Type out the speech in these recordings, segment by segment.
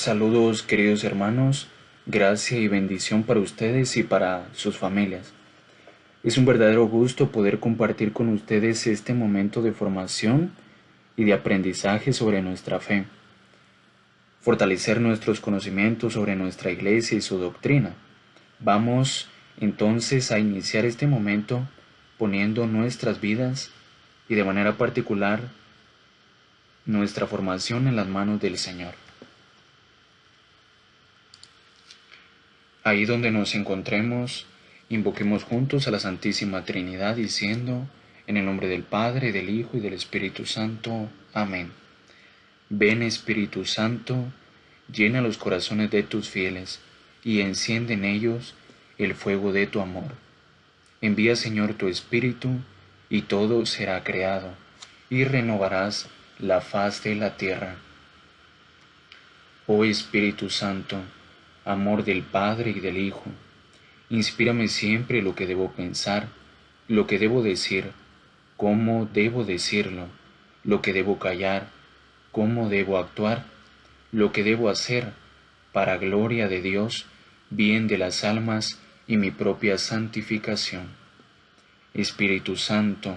Saludos queridos hermanos, gracia y bendición para ustedes y para sus familias. Es un verdadero gusto poder compartir con ustedes este momento de formación y de aprendizaje sobre nuestra fe, fortalecer nuestros conocimientos sobre nuestra iglesia y su doctrina. Vamos entonces a iniciar este momento poniendo nuestras vidas y de manera particular nuestra formación en las manos del Señor. Ahí donde nos encontremos, invoquemos juntos a la Santísima Trinidad diciendo, en el nombre del Padre, del Hijo y del Espíritu Santo. Amén. Ven Espíritu Santo, llena los corazones de tus fieles y enciende en ellos el fuego de tu amor. Envía Señor tu Espíritu y todo será creado y renovarás la faz de la tierra. Oh Espíritu Santo, amor del Padre y del Hijo, inspírame siempre lo que debo pensar, lo que debo decir, cómo debo decirlo, lo que debo callar, cómo debo actuar, lo que debo hacer, para gloria de Dios, bien de las almas y mi propia santificación. Espíritu Santo,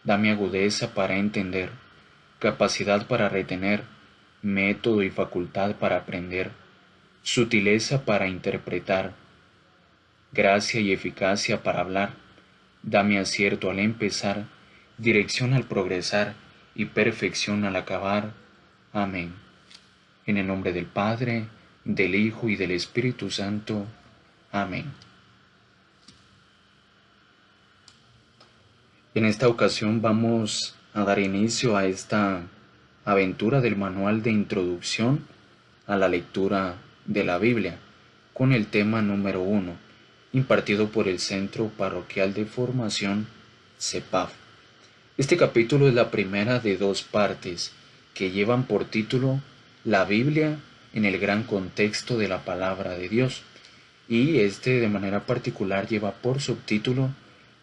dame agudeza para entender, capacidad para retener, método y facultad para aprender, sutileza para interpretar, gracia y eficacia para hablar. Dame acierto al empezar, dirección al progresar y perfección al acabar. Amén. En el nombre del Padre, del Hijo y del Espíritu Santo. Amén. En esta ocasión vamos a dar inicio a esta aventura del manual de introducción a la lectura de la Biblia, con el tema número 1, impartido por el Centro Parroquial de Formación CEPAF. Este capítulo es la primera de dos partes que llevan por título La Biblia en el gran contexto de la palabra de Dios, y este de manera particular lleva por subtítulo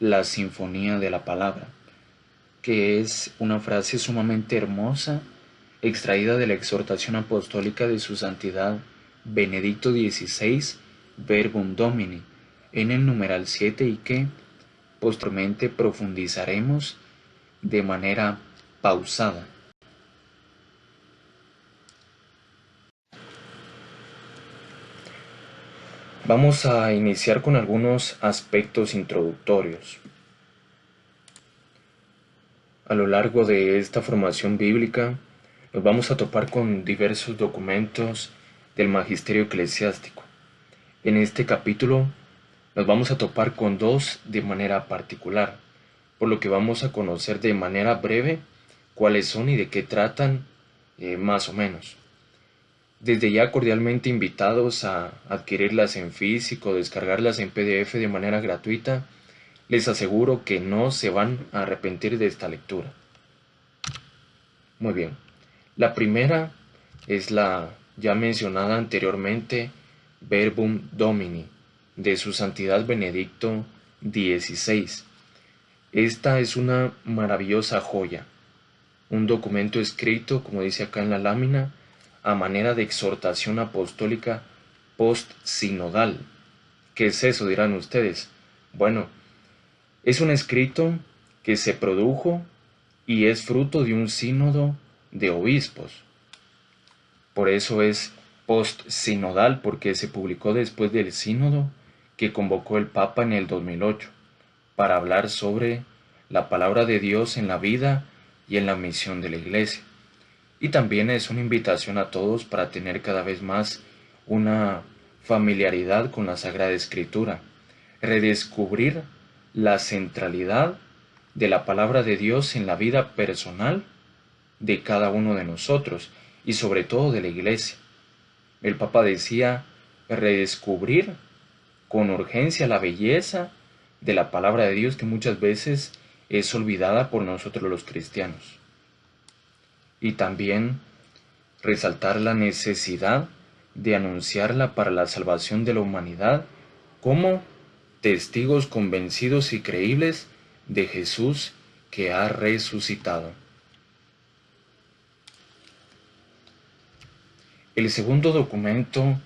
La Sinfonía de la Palabra, que es una frase sumamente hermosa, extraída de la exhortación apostólica de su santidad Benedicto XVI, Verbum Domini, en el numeral 7, y que posteriormente profundizaremos de manera pausada. Vamos a iniciar con algunos aspectos introductorios. A lo largo de esta formación bíblica, nos vamos a topar con diversos documentos del magisterio eclesiástico. En este capítulo nos vamos a topar con dos de manera particular, por lo que vamos a conocer de manera breve cuáles son y de qué tratan, más o menos. Desde ya cordialmente invitados a adquirirlas en físico, descargarlas en PDF de manera gratuita, les aseguro que no se van a arrepentir de esta lectura. Muy bien. La primera es la ya mencionada anteriormente Verbum Domini, de su santidad Benedicto XVI. Esta es una maravillosa joya, un documento escrito, como dice acá en la lámina, a manera de exhortación apostólica post-sinodal. ¿Qué es eso?, dirán ustedes. Bueno, es un escrito que se produjo y es fruto de un sínodo de obispos. Por eso es post-sinodal, porque se publicó después del sínodo que convocó el Papa en el 2008 para hablar sobre la palabra de Dios en la vida y en la misión de la Iglesia. Y también es una invitación a todos para tener cada vez más una familiaridad con la Sagrada Escritura, redescubrir la centralidad de la palabra de Dios en la vida personal de cada uno de nosotros y sobre todo de la Iglesia. El Papa decía redescubrir con urgencia la belleza de la palabra de Dios, que muchas veces es olvidada por nosotros los cristianos. Y también resaltar la necesidad de anunciarla para la salvación de la humanidad como testigos convencidos y creíbles de Jesús que ha resucitado. El segundo documento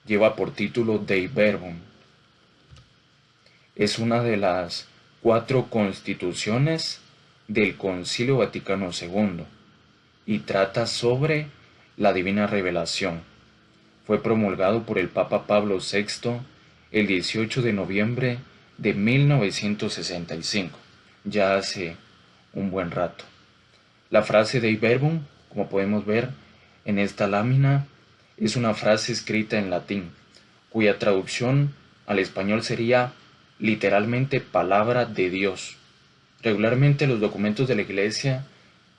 lleva por título Dei Verbum. Es una de las 4 constituciones del Concilio Vaticano II y trata sobre la divina revelación. Fue promulgado por el Papa Pablo VI el 18 de noviembre de 1965, ya hace un buen rato. La frase Dei Verbum, como podemos ver en esta lámina, es una frase escrita en latín, cuya traducción al español sería literalmente palabra de Dios. Regularmente los documentos de la Iglesia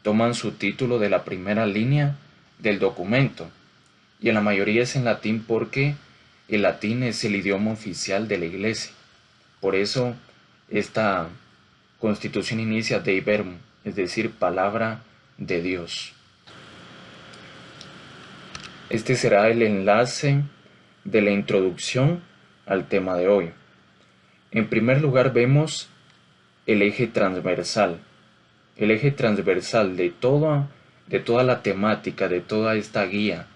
toman su título de la primera línea del documento, y en la mayoría es en latín porque el latín es el idioma oficial de la Iglesia. Por eso esta constitución inicia Dei Verbum, es decir, palabra de Dios. Este será el enlace de la introducción al tema de hoy. En primer lugar vemos el eje transversal. El eje transversal de toda la temática, de toda esta guía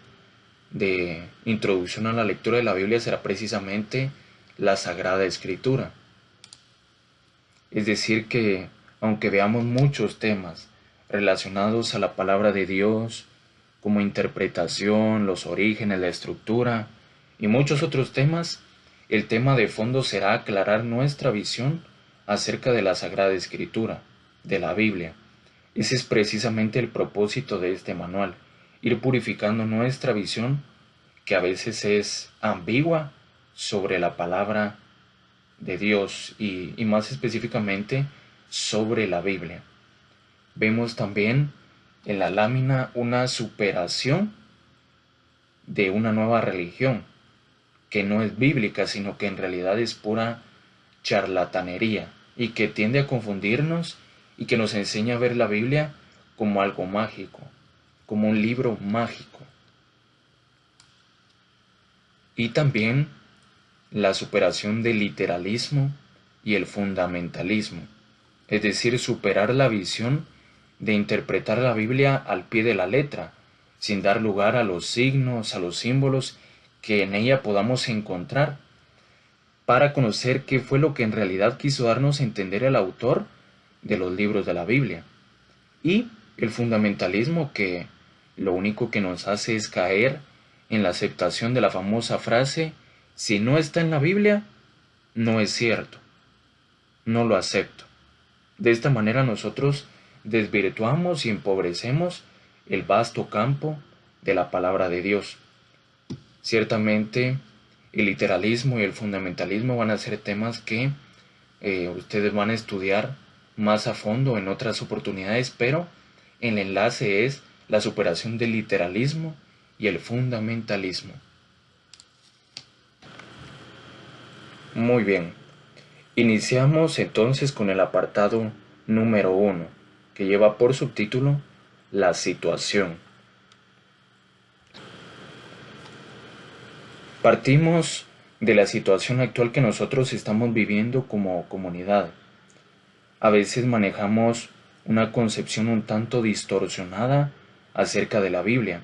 de introducción a la lectura de la Biblia será precisamente la Sagrada Escritura. Es decir que, aunque veamos muchos temas relacionados a la palabra de Dios, como interpretación, los orígenes, la estructura y muchos otros temas, el tema de fondo será aclarar nuestra visión acerca de la Sagrada Escritura, de la Biblia. Ese es precisamente el propósito de este manual, ir purificando nuestra visión, que a veces es ambigua, sobre la palabra de Dios y más específicamente sobre la Biblia. Vemos también en la lámina una superación de una nueva religión, que no es bíblica, sino que en realidad es pura charlatanería y que tiende a confundirnos y que nos enseña a ver la Biblia como algo mágico, como un libro mágico. Y también la superación del literalismo y el fundamentalismo, es decir, superar la visión de interpretar la Biblia al pie de la letra, sin dar lugar a los signos, a los símbolos que en ella podamos encontrar, para conocer qué fue lo que en realidad quiso darnos a entender el autor de los libros de la Biblia. Y el fundamentalismo, que lo único que nos hace es caer en la aceptación de la famosa frase: si no está en la Biblia, no es cierto, no lo acepto. De esta manera nosotros desvirtuamos y empobrecemos el vasto campo de la palabra de Dios. Ciertamente, el literalismo y el fundamentalismo van a ser temas que ustedes van a estudiar más a fondo en otras oportunidades, pero el enlace es la superación del literalismo y el fundamentalismo. Muy bien, iniciamos entonces con el apartado número 1, que lleva por subtítulo La situación. Partimos de la situación actual que nosotros estamos viviendo como comunidad. A veces manejamos una concepción un tanto distorsionada acerca de la Biblia.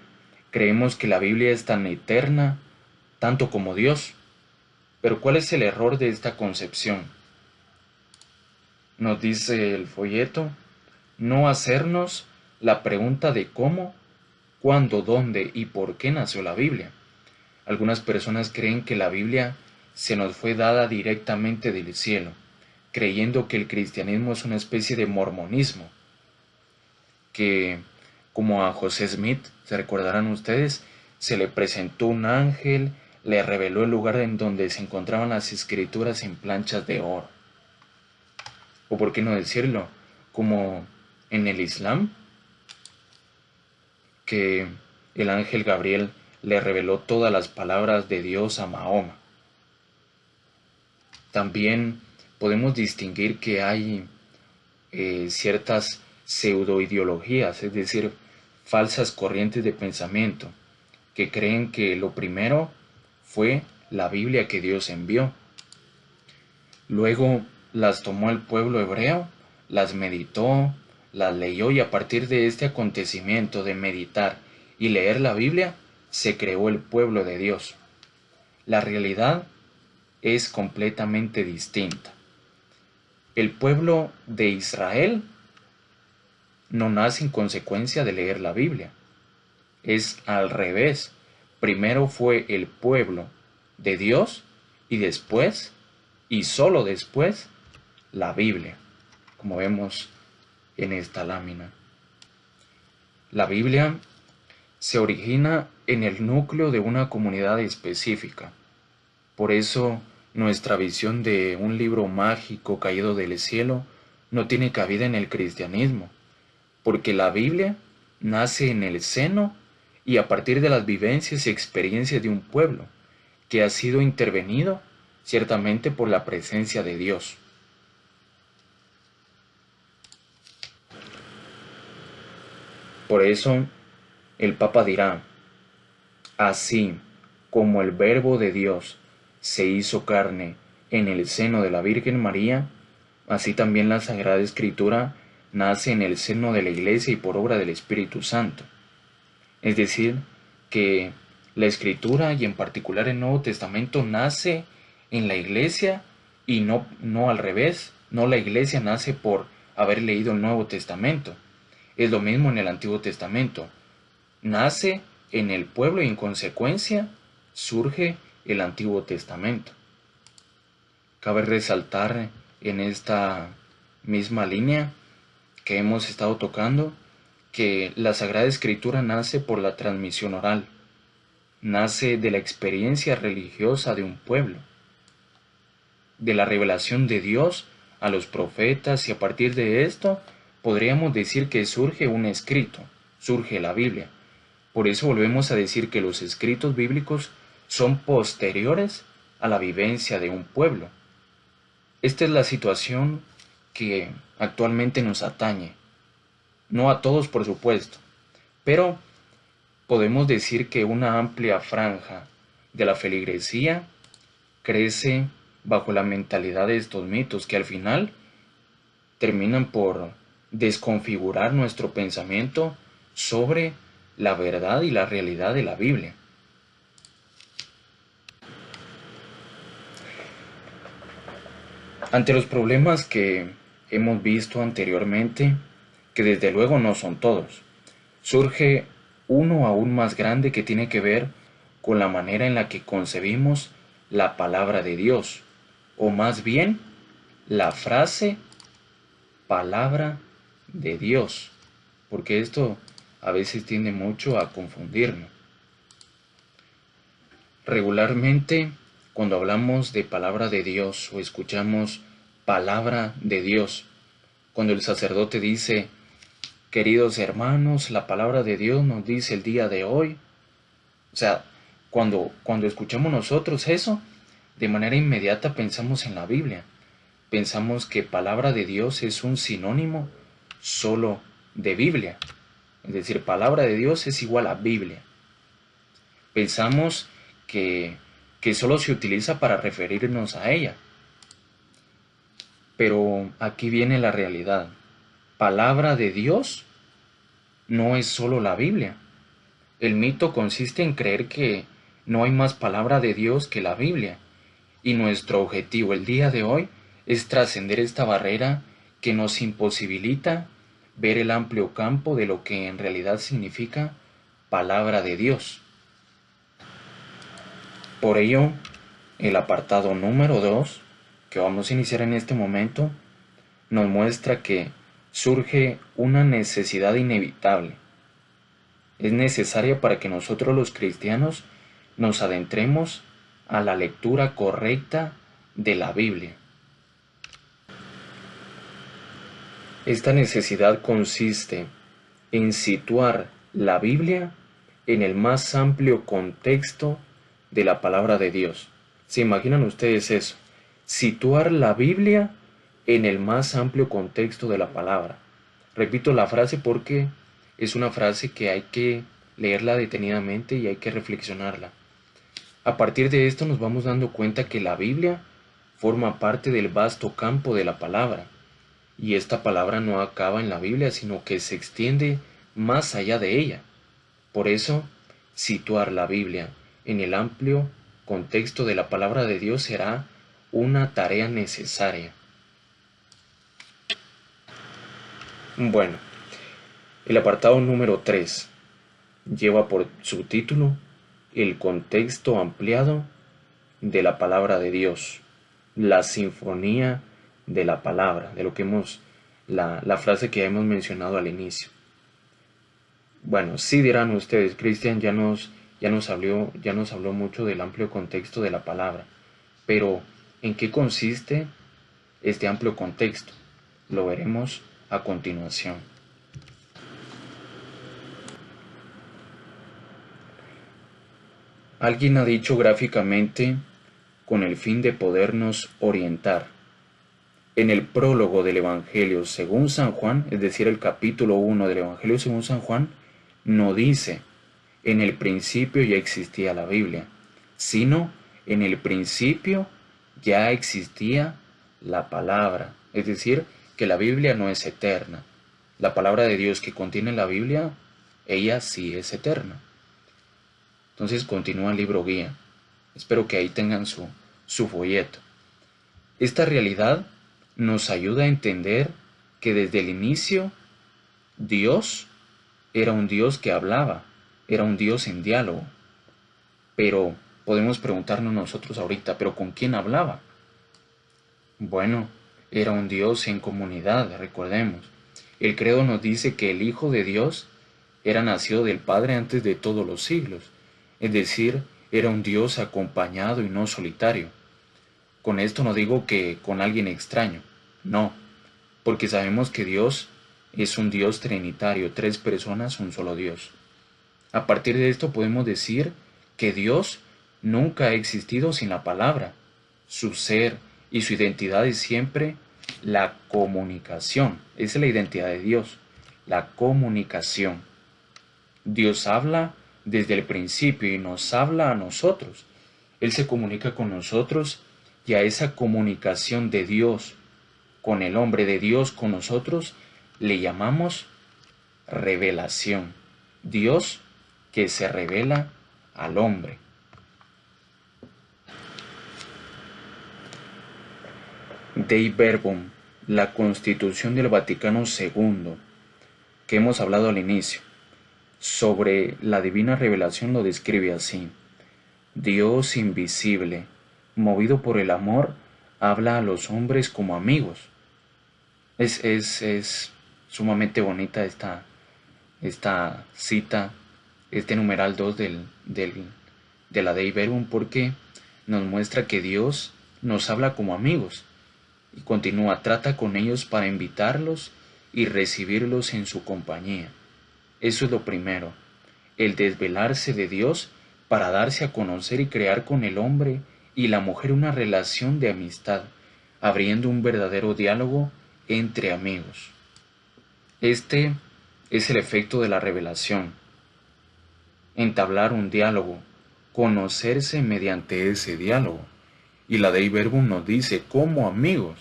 Creemos que la Biblia es tan eterna, tanto como Dios. Pero ¿cuál es el error de esta concepción? Nos dice el folleto: no hacernos la pregunta de cómo, cuándo, dónde y por qué nació la Biblia. Algunas personas creen que la Biblia se nos fue dada directamente del cielo, creyendo que el cristianismo es una especie de mormonismo, que, como a José Smith, se recordarán ustedes, se le presentó un ángel, le reveló el lugar en donde se encontraban las escrituras en planchas de oro. O por qué no decirlo, como en el Islam, que el ángel Gabriel le reveló todas las palabras de Dios a Mahoma. También podemos distinguir que hay ciertas pseudoideologías, es decir, falsas corrientes de pensamiento, que creen que lo primero fue la Biblia que Dios envió. Luego las tomó el pueblo hebreo, las meditó, las leyó, y a partir de este acontecimiento de meditar y leer la Biblia, se creó el pueblo de Dios. La realidad es completamente distinta. El pueblo de Israel no nace en consecuencia de leer la Biblia. Es al revés. Primero fue el pueblo de Dios y después, y solo después, la Biblia, como vemos en esta lámina. La Biblia se origina en el núcleo de una comunidad específica. Por eso, nuestra visión de un libro mágico caído del cielo no tiene cabida en el cristianismo, porque la Biblia nace en el seno y a partir de las vivencias y experiencias de un pueblo que ha sido intervenido ciertamente por la presencia de Dios. Por eso, el Papa dirá: así como el Verbo de Dios se hizo carne en el seno de la Virgen María, así también la Sagrada Escritura nace en el seno de la Iglesia y por obra del Espíritu Santo. Es decir, que la Escritura, y en particular el Nuevo Testamento, nace en la Iglesia y no al revés. No, la Iglesia nace por haber leído el Nuevo Testamento. Es lo mismo en el Antiguo Testamento. Nace en el pueblo y en consecuencia surge el Antiguo Testamento. Cabe resaltar en esta misma línea que hemos estado tocando que la Sagrada Escritura nace por la transmisión oral, nace de la experiencia religiosa de un pueblo, de la revelación de Dios a los profetas, y a partir de esto podríamos decir que surge un escrito, surge la Biblia. Por eso volvemos a decir que los escritos bíblicos son posteriores a la vivencia de un pueblo. Esta es la situación que actualmente nos atañe. No a todos, por supuesto, pero podemos decir que una amplia franja de la feligresía crece bajo la mentalidad de estos mitos que al final terminan por desconfigurar nuestro pensamiento sobre la verdad y la realidad de la Biblia. Ante los problemas que hemos visto anteriormente, que desde luego no son todos, surge uno aún más grande que tiene que ver con la manera en la que concebimos la palabra de Dios, o más bien la frase palabra de Dios, porque esto a veces tiende mucho a confundirnos. Regularmente, cuando hablamos de palabra de Dios o escuchamos palabra de Dios, cuando el sacerdote dice: queridos hermanos, la palabra de Dios nos dice el día de hoy, o sea, cuando escuchamos nosotros eso, de manera inmediata pensamos en la Biblia. Pensamos que palabra de Dios es un sinónimo solo de Biblia. Es decir, palabra de Dios es igual a Biblia. Pensamos que solo se utiliza para referirnos a ella. Pero aquí viene la realidad. Palabra de Dios no es solo la Biblia. El mito consiste en creer que no hay más palabra de Dios que la Biblia. Y nuestro objetivo el día de hoy es trascender esta barrera que nos imposibilita ver el amplio campo de lo que en realidad significa palabra de Dios. Por ello, el apartado número 2, que vamos a iniciar en este momento, nos muestra que surge una necesidad inevitable. Es necesaria para que nosotros los cristianos nos adentremos a la lectura correcta de la Biblia. Esta necesidad consiste en situar la Biblia en el más amplio contexto de la palabra de Dios. ¿Se imaginan ustedes eso? Situar la Biblia en el más amplio contexto de la palabra. Repito la frase porque es una frase que hay que leerla detenidamente y hay que reflexionarla. A partir de esto nos vamos dando cuenta que la Biblia forma parte del vasto campo de la palabra. Y esta palabra no acaba en la Biblia, sino que se extiende más allá de ella. Por eso, situar la Biblia en el amplio contexto de la palabra de Dios será una tarea necesaria. Bueno, el apartado número 3 lleva por subtítulo el contexto ampliado de la palabra de Dios, la sinfonía de la palabra, de lo que la frase que hemos mencionado al inicio. Bueno, sí dirán ustedes, Cristian ya nos habló mucho del amplio contexto de la palabra, pero ¿en qué consiste este amplio contexto? Lo veremos a continuación. Alguien ha dicho gráficamente, con el fin de podernos orientar. En el prólogo del Evangelio según San Juan, es decir, el capítulo 1 del Evangelio según San Juan, no dice, en el principio ya existía la Biblia, sino en el principio ya existía la palabra. Es decir, que la Biblia no es eterna. La palabra de Dios que contiene la Biblia, ella sí es eterna. Entonces continúa el libro guía. Espero que ahí tengan su folleto. Esta realidad nos ayuda a entender que desde el inicio Dios era un Dios que hablaba, era un Dios en diálogo. Pero podemos preguntarnos nosotros ahorita, ¿pero con quién hablaba? Bueno, era un Dios en comunidad, recordemos. El credo nos dice que el Hijo de Dios era nacido del Padre antes de todos los siglos, es decir, era un Dios acompañado y no solitario. Con esto no digo que con alguien extraño, no, porque sabemos que Dios es un Dios trinitario, tres personas, un solo Dios. A partir de esto podemos decir que Dios nunca ha existido sin la palabra. Su ser y su identidad es siempre la comunicación. Esa es la identidad de Dios, la comunicación. Dios habla desde el principio y nos habla a nosotros. Él se comunica con nosotros y a esa comunicación de Dios con el hombre, de Dios con nosotros, le llamamos revelación. Dios que se revela al hombre. Dei Verbum, la Constitución del Vaticano II, que hemos hablado al inicio, sobre la divina revelación lo describe así. Dios invisible, movido por el amor, habla a los hombres como amigos. Es sumamente bonita esta cita, este numeral 2 de la Dei Verbum, porque nos muestra que Dios nos habla como amigos y continúa, trata con ellos para invitarlos y recibirlos en su compañía. Eso es lo primero, el desvelarse de Dios para darse a conocer y crear con el hombre y la mujer una relación de amistad, abriendo un verdadero diálogo entre amigos. Este es el efecto de la revelación, entablar un diálogo, conocerse mediante ese diálogo. Y la Dei Verbum nos dice, como amigos.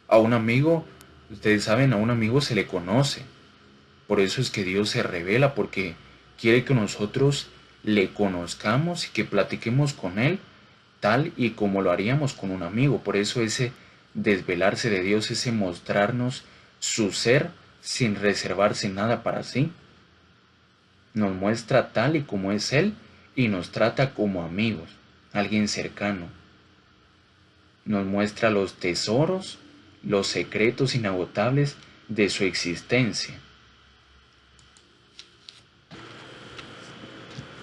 A un amigo, ustedes saben, a un amigo se le conoce. Por eso es que Dios se revela, porque quiere que nosotros le conozcamos y que platiquemos con Él tal y como lo haríamos con un amigo. Por eso ese desvelarse de Dios, ese mostrarnos su ser sin reservarse nada para sí. Nos muestra tal y como es Él y nos trata como amigos, alguien cercano. Nos muestra los tesoros, los secretos inagotables de su existencia.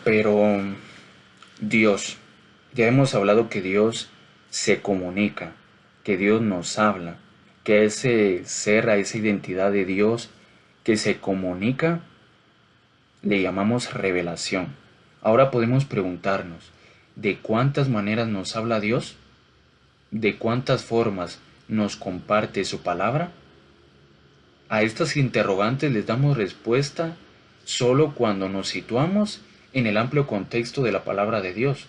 Pero Dios, ya hemos hablado que Dios se comunica, que Dios nos habla, que a ese ser, a esa identidad de Dios que se comunica, le llamamos revelación. Ahora podemos preguntarnos, ¿de cuántas maneras nos habla Dios? ¿De cuántas formas nos comparte su palabra? A estas interrogantes les damos respuesta solo cuando nos situamos en el amplio contexto de la palabra de Dios.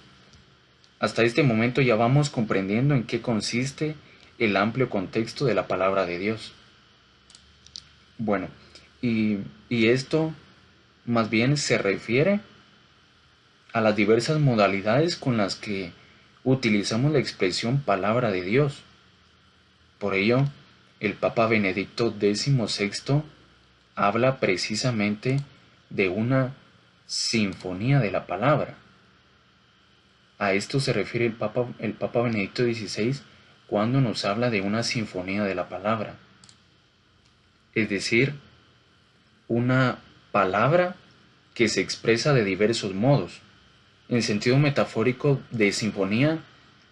Hasta este momento ya vamos comprendiendo en qué consiste el amplio contexto de la palabra de Dios. Bueno, y esto más bien se refiere a las diversas modalidades con las que utilizamos la expresión palabra de Dios. Por ello, el Papa Benedicto XVI habla precisamente de una sinfonía de la palabra. A esto se refiere el Papa Benedicto XVI cuando nos habla de una sinfonía de la palabra. Es decir, una palabra que se expresa de diversos modos. En sentido metafórico de sinfonía,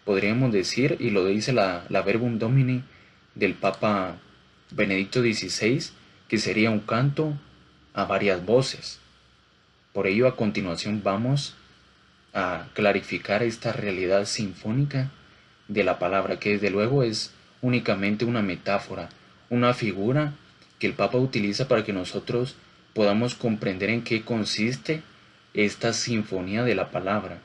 podríamos decir, y lo dice la Verbum Domini del Papa Benedicto XVI, que sería un canto a varias voces. Por ello, a continuación vamos a clarificar esta realidad sinfónica de la palabra, que desde luego es únicamente una metáfora, una figura que el Papa utiliza para que nosotros podamos comprender en qué consiste esta sinfonía de la palabra.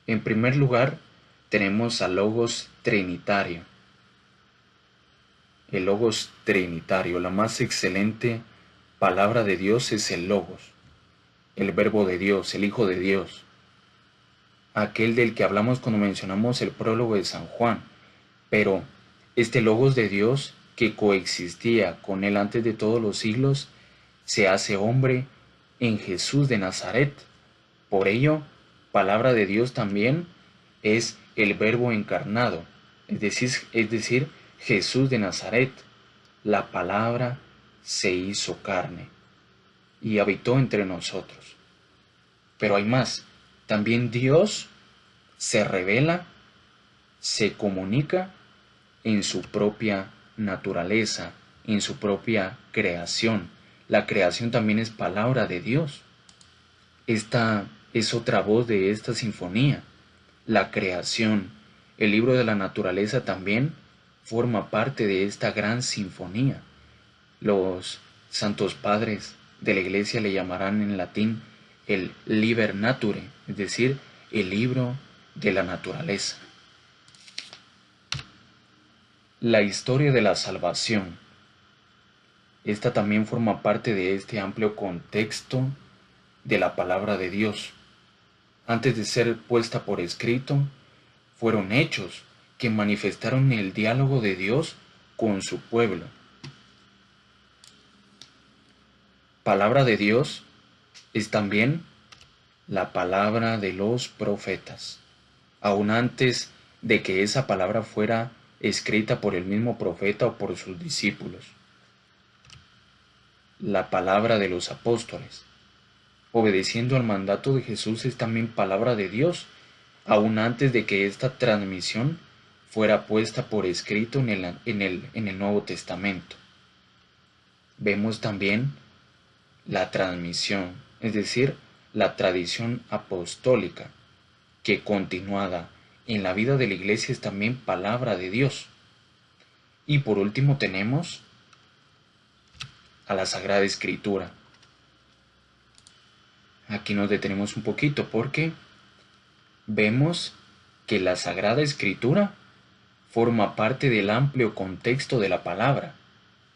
En primer lugar, tenemos al Logos Trinitario. El Logos Trinitario, la más excelente palabra de Dios es el Logos, el Verbo de Dios, el Hijo de Dios, aquel del que hablamos cuando mencionamos el prólogo de San Juan. Pero este Logos de Dios, que coexistía con él antes de todos los siglos, se hace hombre en Jesús de Nazaret. Por ello, palabra de Dios también es el Verbo encarnado, es decir, Jesús de Nazaret. La palabra se hizo carne y habitó entre nosotros. Pero hay más, también Dios se revela, se comunica en su propia naturaleza, en su propia creación. La creación también es palabra de Dios. Esta es otra voz de esta sinfonía. La creación, el libro de la naturaleza también forma parte de esta gran sinfonía. Los santos padres de la iglesia le llamarán en latín el liber nature, es decir, el libro de la naturaleza. La historia de la salvación. Esta también forma parte de este amplio contexto de la palabra de Dios. Antes de ser puesta por escrito, fueron hechos que manifestaron el diálogo de Dios con su pueblo. Palabra de Dios es también la palabra de los profetas, aun antes de que esa palabra fuera escrita por el mismo profeta o por sus discípulos. La palabra de los apóstoles, obedeciendo al mandato de Jesús, es también palabra de Dios, aun antes de que esta transmisión fuera puesta por escrito en el Nuevo Testamento. Vemos también la transmisión, es decir, la tradición apostólica, que continuada en la vida de la iglesia es también palabra de Dios. Y por último tenemos a la Sagrada Escritura. Aquí nos detenemos un poquito porque vemos que la Sagrada Escritura forma parte del amplio contexto de la palabra.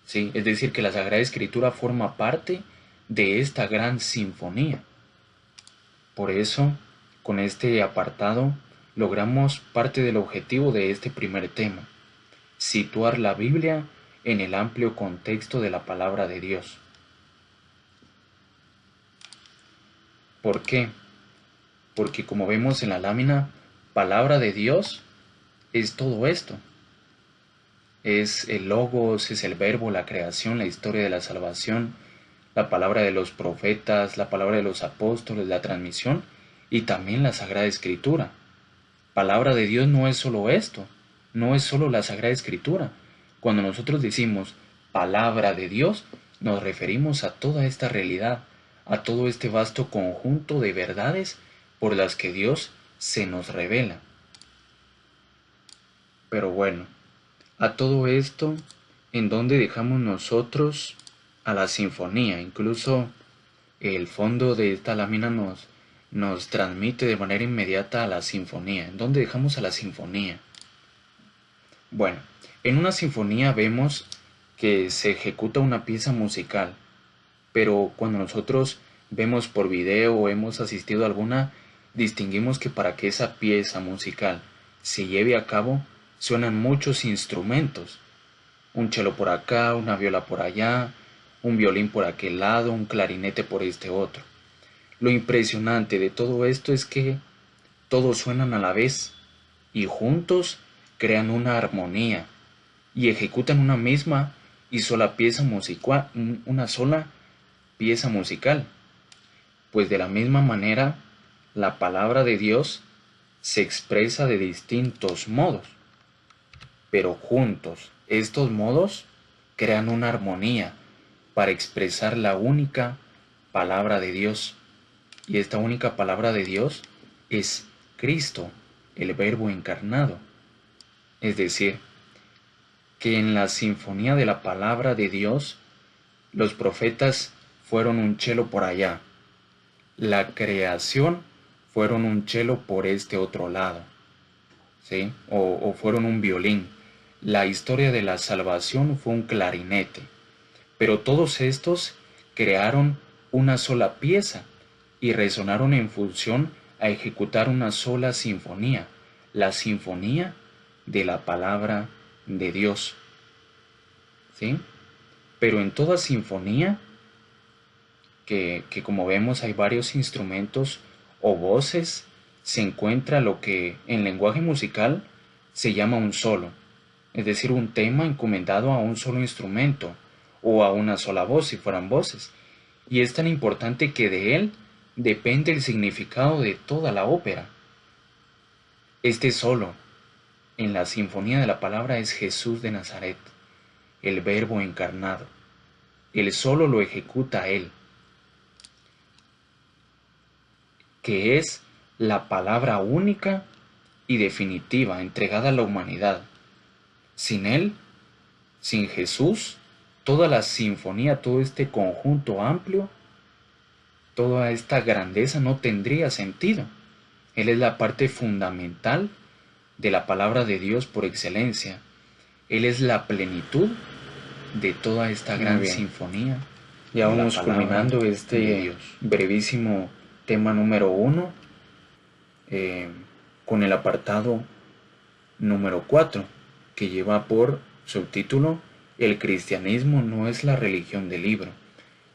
¿Sí? Es decir, que la Sagrada Escritura forma parte de esta gran sinfonía. Por eso, con este apartado, logramos parte del objetivo de este primer tema: situar la Biblia en el amplio contexto de la palabra de Dios. ¿Por qué? Porque como vemos en la lámina, palabra de Dios es todo esto. Es el Logos, es el Verbo, la creación, la historia de la salvación, la palabra de los profetas, la palabra de los apóstoles, la transmisión y también la Sagrada Escritura. Palabra de Dios no es solo esto, no es solo la Sagrada Escritura. Cuando nosotros decimos palabra de Dios, nos referimos a toda esta realidad, a todo este vasto conjunto de verdades por las que Dios se nos revela. Pero bueno, a todo esto, ¿en dónde dejamos nosotros a la sinfonía? Incluso el fondo de esta lámina nos transmite de manera inmediata a la sinfonía. ¿En dónde dejamos a la sinfonía? Bueno, en una sinfonía vemos que se ejecuta una pieza musical, pero cuando nosotros vemos por video o hemos asistido a alguna, distinguimos que para que esa pieza musical se lleve a cabo, suenan muchos instrumentos. Un cello por acá, una viola por allá, un violín por aquel lado, un clarinete por este otro. Lo impresionante de todo esto es que todos suenan a la vez y juntos crean una armonía y ejecutan una misma y sola pieza musical, una sola pieza musical. Pues de la misma manera, la palabra de Dios se expresa de distintos modos, pero juntos estos modos crean una armonía para expresar la única palabra de Dios. Y esta única palabra de Dios es Cristo, el Verbo encarnado. Es decir, que en la sinfonía de la palabra de Dios, los profetas fueron un cello por allá, la creación fueron un cello por este otro lado, ¿sí? O fueron un violín. La historia de la salvación fue un clarinete. Pero todos estos crearon una sola pieza y resonaron en función a ejecutar una sola sinfonía, la sinfonía de la palabra de Dios. ¿Sí? Pero en toda sinfonía, que como vemos hay varios instrumentos o voces, se encuentra lo que en lenguaje musical se llama un solo, es decir, un tema encomendado a un solo instrumento o a una sola voz si fueran voces. Y es tan importante que de él depende el significado de toda la ópera. Este solo en la sinfonía de la palabra es Jesús de Nazaret, el Verbo encarnado. El solo lo ejecuta él, que es la palabra única y definitiva entregada a la humanidad. Sin él, sin Jesús, toda la sinfonía, todo este conjunto amplio, toda esta grandeza no tendría sentido. Él es la parte fundamental de la palabra de Dios por excelencia. Él es la plenitud de toda esta gran sinfonía. Ya vamos culminando este brevísimo tema número 1 con el apartado número 4, que lleva por subtítulo El cristianismo no es la religión del libro,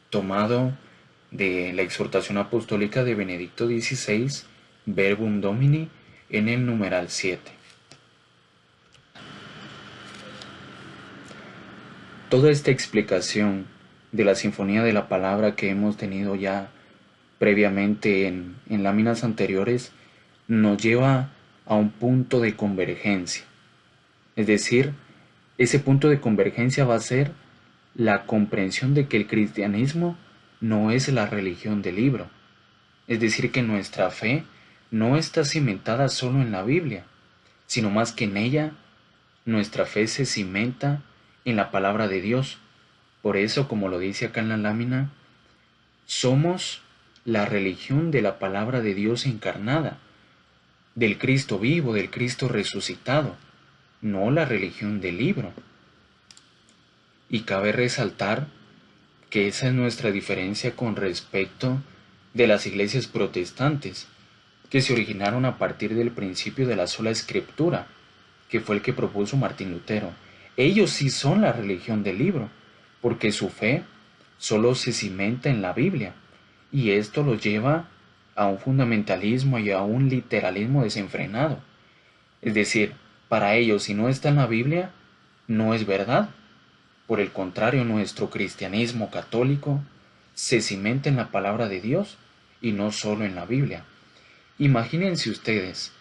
tomado de la exhortación apostólica de Benedicto XVI, Verbum Domini, en el numeral 7. Toda esta explicación de la sinfonía de la palabra que hemos tenido ya previamente en láminas anteriores nos lleva a un punto de convergencia. Es decir, ese punto de convergencia va a ser la comprensión de que el cristianismo no es la religión del libro. Es decir, que nuestra fe no está cimentada solo en la Biblia, sino más que en ella, nuestra fe se cimenta en la palabra de Dios. Por eso, como lo dice acá en la lámina, somos la religión de la palabra de Dios encarnada, del Cristo vivo, del Cristo resucitado, no la religión del libro. Y cabe resaltar que esa es nuestra diferencia con respecto de las iglesias protestantes, que se originaron a partir del principio de la sola escritura, que fue el que propuso Martín Lutero. Ellos sí son la religión del libro, porque su fe solo se cimenta en la Biblia, y esto los lleva a un fundamentalismo y a un literalismo desenfrenado. Es decir, para ellos, si no está en la Biblia, no es verdad. Por el contrario, nuestro cristianismo católico se cimenta en la palabra de Dios y no solo en la Biblia. Imagínense ustedes,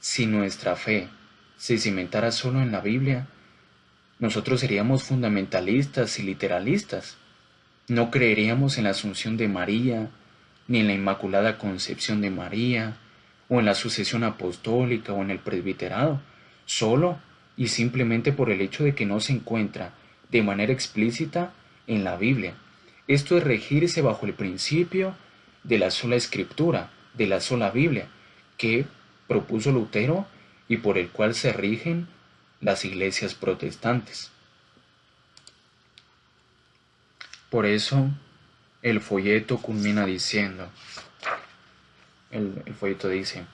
si nuestra fe se cimentara solo en la Biblia, nosotros seríamos fundamentalistas y literalistas. No creeríamos en la asunción de María, ni en la Inmaculada Concepción de María, o en la sucesión apostólica o en el presbiterado, solo y simplemente por el hecho de que no se encuentra de manera explícita en la Biblia. Esto es regirse bajo el principio de la sola escritura, de la sola Biblia, que propuso Lutero y por el cual se rigen las iglesias protestantes. Por eso, El folleto culmina diciendo, el folleto dice,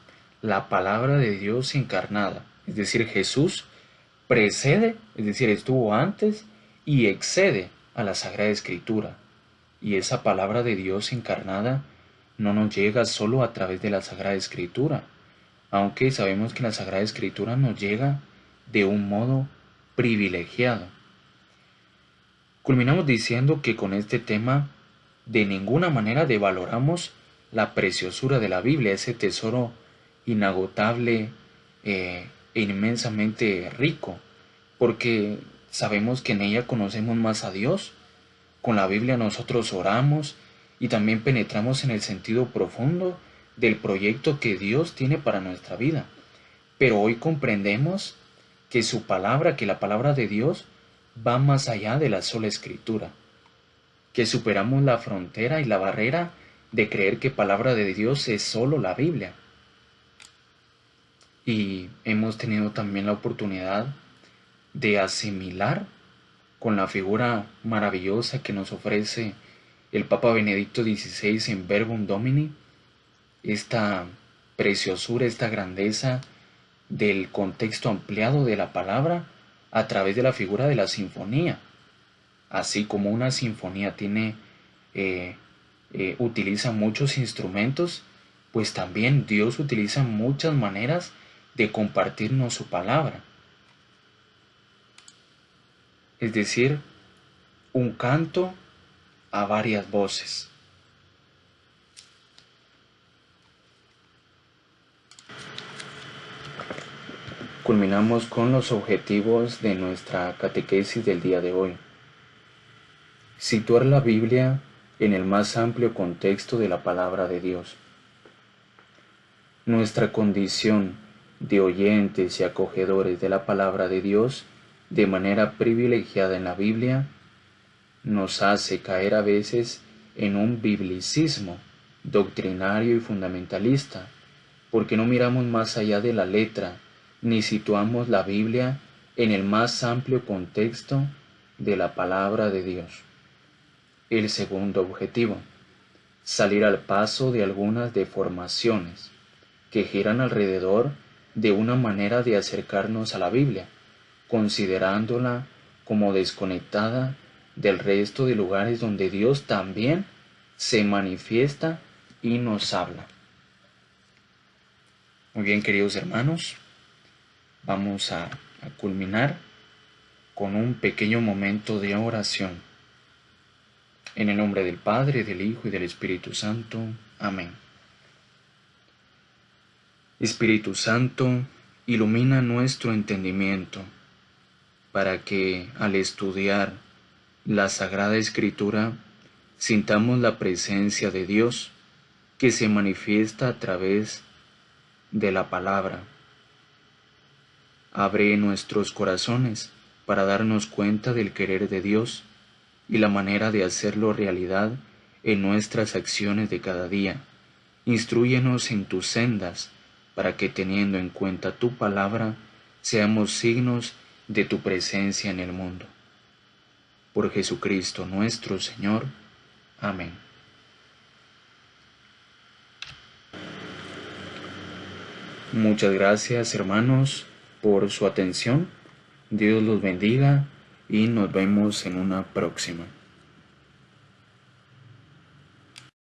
la palabra de Dios encarnada, es decir, Jesús, precede, es decir, estuvo antes y excede a la Sagrada Escritura. Y esa palabra de Dios encarnada no nos llega solo a través de la Sagrada Escritura, aunque sabemos que la Sagrada Escritura nos llega de un modo privilegiado. Culminamos diciendo que con este tema de ninguna manera devaloramos la preciosura de la Biblia, ese tesoro inagotable e inmensamente rico, porque sabemos que en ella conocemos más a Dios. Con la Biblia nosotros oramos y también penetramos en el sentido profundo del proyecto que Dios tiene para nuestra vida. Pero hoy comprendemos que su palabra, que la palabra de Dios va más allá de la sola escritura, que superamos la frontera y la barrera de creer que palabra de Dios es solo la Biblia. Y hemos tenido también la oportunidad de asimilar con la figura maravillosa que nos ofrece el Papa Benedicto XVI en Verbum Domini, esta preciosura, esta grandeza del contexto ampliado de la palabra a través de la figura de la sinfonía. Así como una sinfonía utiliza muchos instrumentos, pues también Dios utiliza muchas maneras de compartirnos su palabra. Es decir, un canto a varias voces. Culminamos con los objetivos de nuestra catequesis del día de hoy. Situar la Biblia en el más amplio contexto de la palabra de Dios. Nuestra condición de oyentes y acogedores de la palabra de Dios de manera privilegiada en la Biblia nos hace caer a veces en un biblicismo doctrinario y fundamentalista, porque no miramos más allá de la letra, ni situamos la Biblia en el más amplio contexto de la palabra de Dios. El segundo objetivo, salir al paso de algunas deformaciones que giran alrededor de una manera de acercarnos a la Biblia, considerándola como desconectada del resto de lugares donde Dios también se manifiesta y nos habla. Muy bien, queridos hermanos, vamos a culminar con un pequeño momento de oración. En el nombre del Padre, del Hijo y del Espíritu Santo. Amén. Espíritu Santo, ilumina nuestro entendimiento, para que al estudiar la Sagrada Escritura sintamos la presencia de Dios que se manifiesta a través de la palabra. Abre nuestros corazones para darnos cuenta del querer de Dios y la manera de hacerlo realidad en nuestras acciones de cada día. Instrúyenos en tus sendas, para que teniendo en cuenta tu palabra, seamos signos de tu presencia en el mundo. Por Jesucristo nuestro Señor. Amén. Muchas gracias, hermanos, por su atención. Dios los bendiga y nos vemos en una próxima.